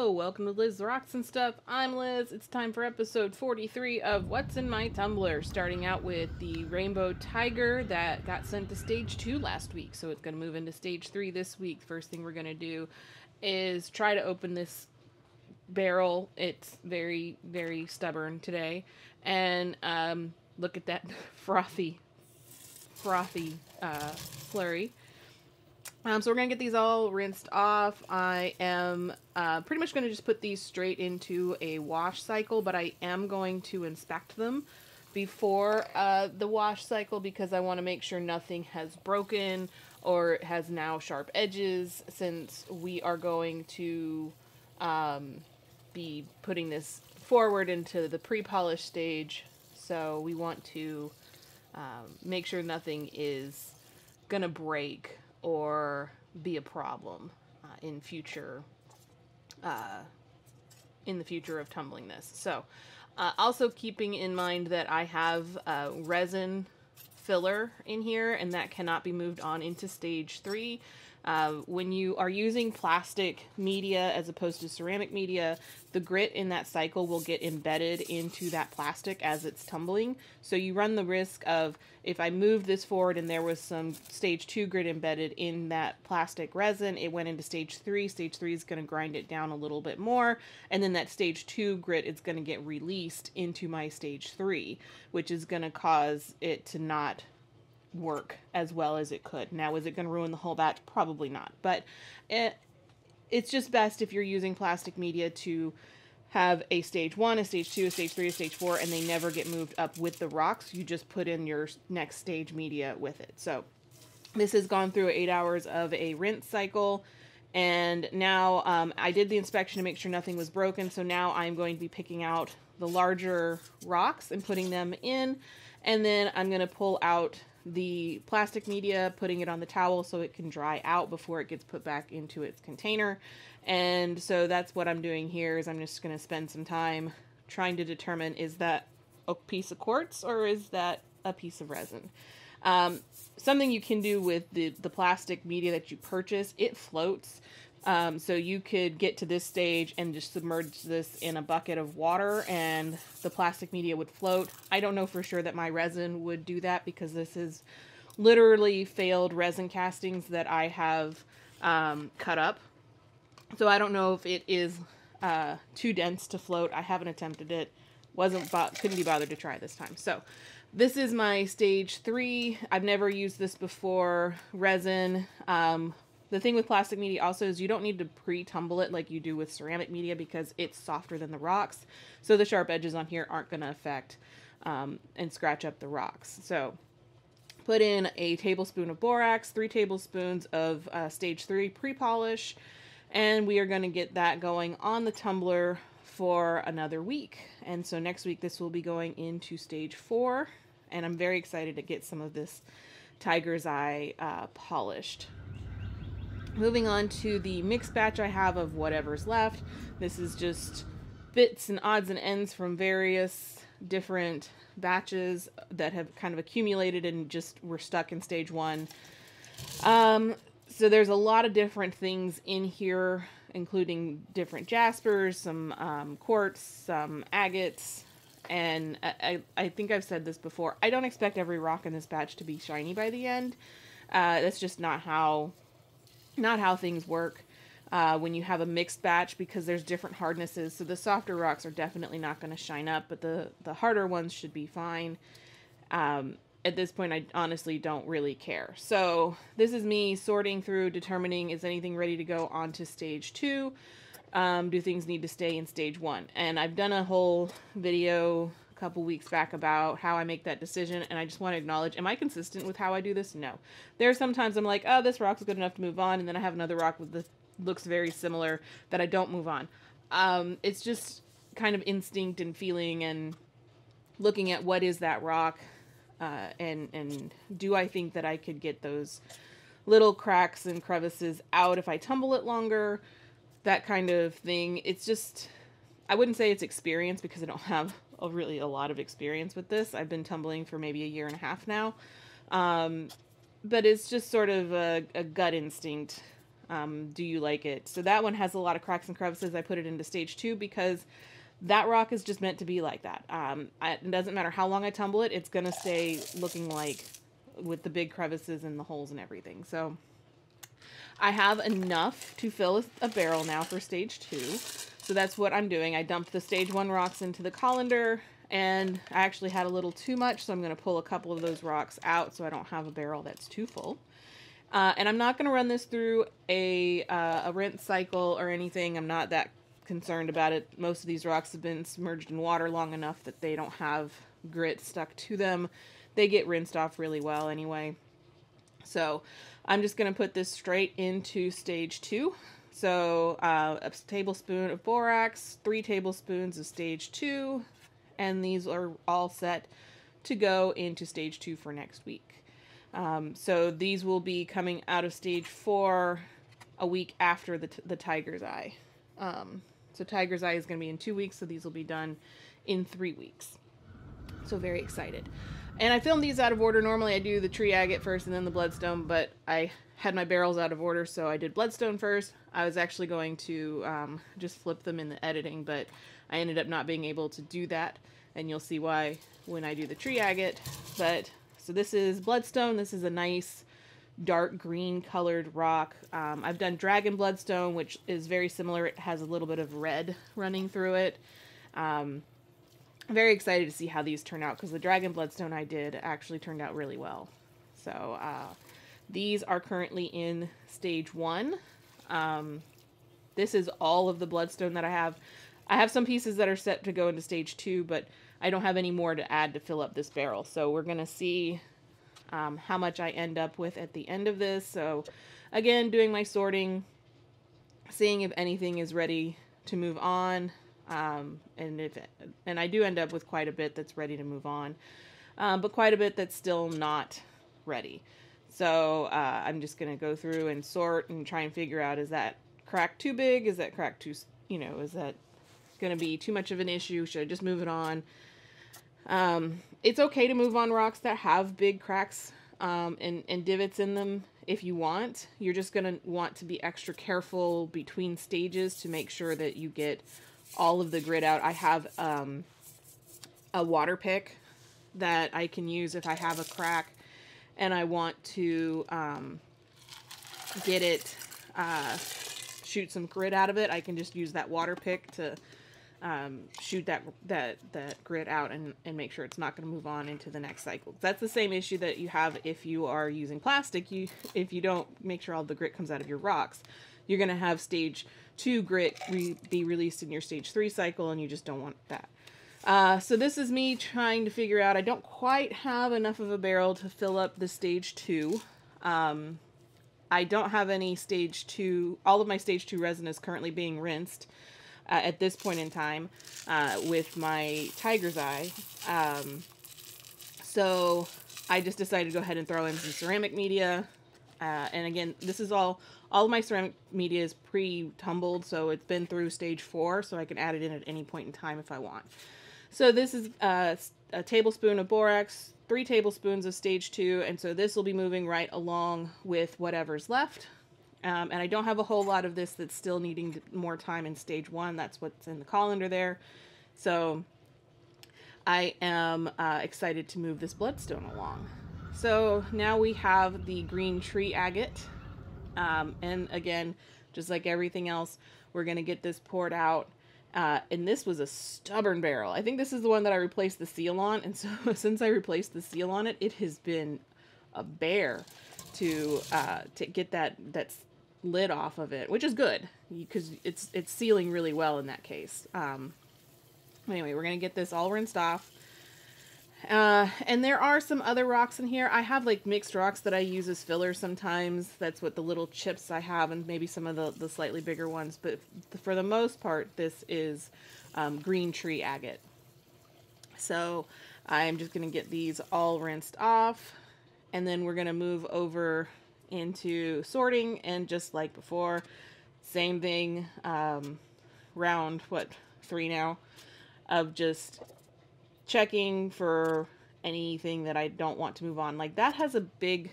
Hello, welcome to Liz Rocks and Stuff. I'm Liz. It's time for episode 43 of What's in My Tumbler, starting out with the Rainbow Tiger that got sent to stage 2 last week, so it's going to move into stage 3 this week. First thing we're going to do is try to open this barrel. It's very, very stubborn today. And look at that frothy slurry. So we're going to get these all rinsed off. I am pretty much going to just put these straight into a wash cycle, but I am going to inspect them before the wash cycle because I want to make sure nothing has broken or has now sharp edges, since we are going to be putting this forward into the pre-polish stage. So we want to make sure nothing is going to break or be a problem in the future of tumbling this. So also keeping in mind that I have resin filler in here, and that cannot be moved on into stage 3. When you are using plastic media as opposed to ceramic media, the grit in that cycle will get embedded into that plastic as it's tumbling. So you run the risk of, if I moved this forward and there was some stage 2 grit embedded in that plastic resin, it went into stage 3. Stage 3 is going to grind it down a little bit more, and then that stage 2 grit is going to get released into my stage 3, which is going to cause it to not work as well as it could. Now, is it going to ruin the whole batch? Probably not, but it's just best if you're using plastic media to have a stage 1, a stage 2, a stage 3, a stage 4, and they never get moved up with the rocks. You just put in your next stage media with it. So this has gone through 8 hours of a rinse cycle, and now I did the inspection to make sure nothing was broken. So now I'm going to be picking out the larger rocks and putting them in, and then I'm going to pull out the plastic media, putting it on the towel so it can dry out before it gets put back into its container. And so that's what I'm doing here, is I'm just going to spend some time trying to determine, is that a piece of quartz or is that a piece of resin? Something you can do with the plastic media that you purchase, it floats. So you could get to this stage and just submerge this in a bucket of water and the plastic media would float. I don't know for sure that my resin would do that, because this is literally failed resin castings that I have cut up. So I don't know if it is too dense to float. I haven't attempted it. Couldn't be bothered to try this time. So this is my stage 3. I've never used this before. Resin. The thing with plastic media also is you don't need to pre-tumble it like you do with ceramic media, because it's softer than the rocks. So the sharp edges on here aren't going to affect and scratch up the rocks. So put in a tablespoon of borax, 3 tablespoons of stage 3 pre-polish, and we are going to get that going on the tumbler for another week. And so next week this will be going into stage 4, and I'm very excited to get some of this Tiger's Eye polished. Moving on to the mixed batch I have of whatever's left. This is just bits and odds and ends from various different batches that have kind of accumulated and just were stuck in stage 1. So there's a lot of different things in here, including different jaspers, some quartz, some agates, and I think I've said this before. I don't expect every rock in this batch to be shiny by the end. That's just not how things work when you have a mixed batch, because there's different hardnesses. So the softer rocks are definitely not going to shine up, but the harder ones should be fine. At this point, I honestly don't really care. So this is me sorting through, determining, is anything ready to go on to stage 2? Do things need to stay in stage 1? And I've done a whole video a couple weeks back about how I make that decision, and I just want to acknowledge, am I consistent with how I do this? No. There are sometimes I'm like, oh, this rock's good enough to move on, and then I have another rock with this looks very similar that I don't move on. It's just kind of instinct and feeling and looking at what is that rock, and do I think that I could get those little cracks and crevices out if I tumble it longer, that kind of thing. It's just, I wouldn't say it's experience, because I don't have really a lot of experience with this. I've been tumbling for maybe a year and a half now. But it's just sort of a gut instinct Do you like it? So that one has a lot of cracks and crevices. I put it into stage 2 because that rock is just meant to be like that. It doesn't matter how long I tumble it, it's going to stay looking like with the big crevices and the holes and everything. So I have enough to fill a barrel now for stage 2. So that's what I'm doing. I dumped the stage 1 rocks into the colander, and I actually had a little too much, so I'm going to pull a couple of those rocks out so I don't have a barrel that's too full. And I'm not going to run this through a rinse cycle or anything. I'm not that concerned about it. Most of these rocks have been submerged in water long enough that they don't have grit stuck to them. They get rinsed off really well anyway. So I'm just going to put this straight into stage 2. So a tablespoon of borax, 3 tablespoons of stage 2, and these are all set to go into stage 2 for next week. So these will be coming out of stage 4 a week after the Tiger's Eye. So Tiger's Eye is going to be in 2 weeks, so these will be done in 3 weeks. So very excited. And I filmed these out of order. Normally I do the tree agate first and then the bloodstone, but I had my barrels out of order, so I did bloodstone first. I was actually going to just flip them in the editing, but I ended up not being able to do that, and you'll see why when I do the tree agate. But so this is bloodstone. This is a nice dark green colored rock. I've done dragon bloodstone, which is very similar. It has a little bit of red running through it. Very excited to see how these turn out, because the dragon bloodstone I did actually turned out really well. So these are currently in stage 1. This is all of the bloodstone that I have. I have some pieces that are set to go into stage 2, but I don't have any more to add to fill up this barrel. So we're going to see how much I end up with at the end of this. So again, doing my sorting, seeing if anything is ready to move on. And I do end up with quite a bit that's ready to move on, but quite a bit that's still not ready. So I'm just going to go through and sort and try and figure out, is that crack too big? Is that crack too, is that going to be too much of an issue? Should I just move it on? It's okay to move on rocks that have big cracks and divots in them if you want. You're just going to want to be extra careful between stages to make sure that you get all of the grit out. I have a water pick that I can use if I have a crack and I want to get it, shoot some grit out of it. I can just use that water pick to shoot that grit out and make sure it's not going to move on into the next cycle. That's the same issue that you have if you are using plastic. If you don't make sure all the grit comes out of your rocks, you're going to have stage 2 grit be released in your stage 3 cycle, and you just don't want that. So this is me trying to figure out, I don't quite have enough of a barrel to fill up the stage 2. I don't have any stage 2, all of my stage 2 resin is currently being rinsed at this point in time with my Tiger's Eye. So I just decided to go ahead and throw in some ceramic media. And again, this is all of my ceramic media is pre-tumbled, so it's been through stage 4, so I can add it in at any point in time if I want. So this is a tablespoon of borax, 3 tablespoons of stage 2, and so this will be moving right along with whatever's left. And I don't have a whole lot of this that's still needing more time in stage 1. That's what's in the colander there. So I am excited to move this bloodstone along. So now we have the green tree agate. And again, just like everything else, we're going to get this poured out. And this was a stubborn barrel. I think this is the one that I replaced the seal on. And so since I replaced the seal on it, it has been a bear to get that lid off of it, which is good because it's sealing really well in that case. Anyway, we're going to get this all rinsed off. And there are some other rocks in here. I have like mixed rocks that I use as fillers sometimes. That's what the little chips I have, and maybe some of the slightly bigger ones. But for the most part, this is green tree agate. So I'm just going to get these all rinsed off. And then we're going to move over into sorting. And just like before, same thing, round, 3 now, of just checking for anything that I don't want to move on. Like that has a big,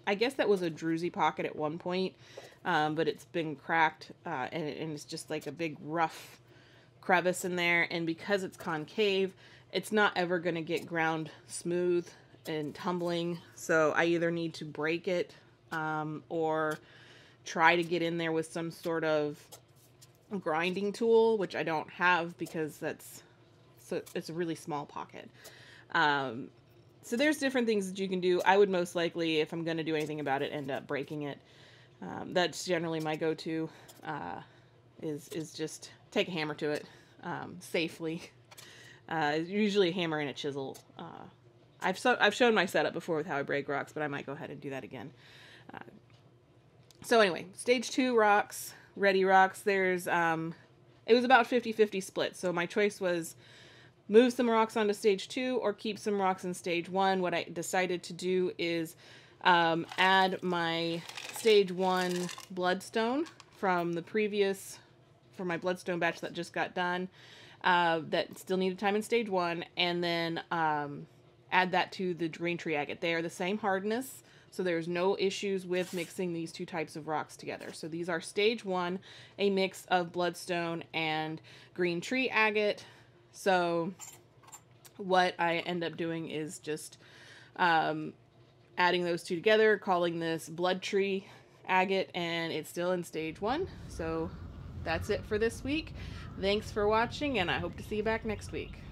I guess that was a druzy pocket at one point but it's been cracked, and it's just like a big rough crevice in there. And because it's concave, it's not ever going to get ground smooth and tumbling. So I either need to break it, or try to get in there with some sort of grinding tool, which I don't have because it's a really small pocket. So there's different things that you can do. I would most likely, if I'm going to do anything about it, end up breaking it. That's generally my go-to, is just take a hammer to it, safely. Usually a hammer and a chisel. I've shown my setup before with how I break rocks, but I might go ahead and do that again. So anyway, stage 2 rocks, ready rocks. There's, it was about 50-50 split. So my choice was move some rocks onto stage 2 or keep some rocks in stage 1. What I decided to do is add my stage 1 Bloodstone from my Bloodstone batch that just got done, that still needed time in stage 1, and then add that to the Green Tree Agate. They are the same hardness, so there's no issues with mixing these two types of rocks together. So these are stage 1, a mix of Bloodstone and Green Tree Agate. So what I end up doing is just adding those two together, calling this Blood Tree Agate, and it's still in stage 1. So that's it for this week. Thanks for watching, and I hope to see you back next week.